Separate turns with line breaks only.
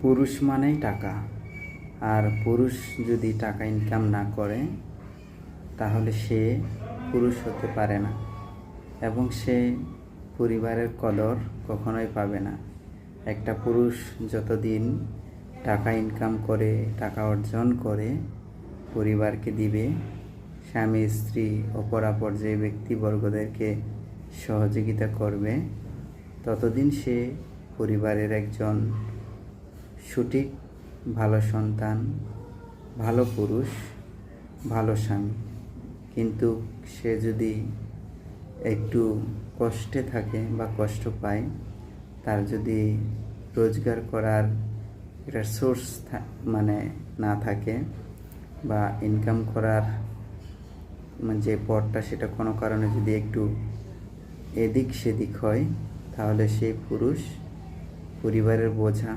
পুরুষ মানেই টাকা। আর পুরুষ যদি টাকা ইনকাম না করে তাহলে সে পুরুষ হতে পারে না এবং সে পরিবারের কদর কখনোই পাবে না। একটা পুরুষ যতদিন টাকা ইনকাম করে, টাকা অর্জন করে পরিবারকে দিবে, স্বামী স্ত্রী অপরাপর যে ব্যক্তিবর্গদেরকে সহযোগিতা করবে, ততদিন সে পরিবারের একজন সঠিক ভালো সন্তান, ভালো পুরুষ, ভালো স্বামী। কিন্তু সে যদি একটু কষ্টে থাকে বা কষ্ট পায়, তার যদি রোজগার করার একটা সোর্স না থাকে বা ইনকাম করার যে পথটা সেটা কোনো কারণে যদি একটু এদিক সেদিক হয়, তাহলে সেই পুরুষ পরিবারের বোঝা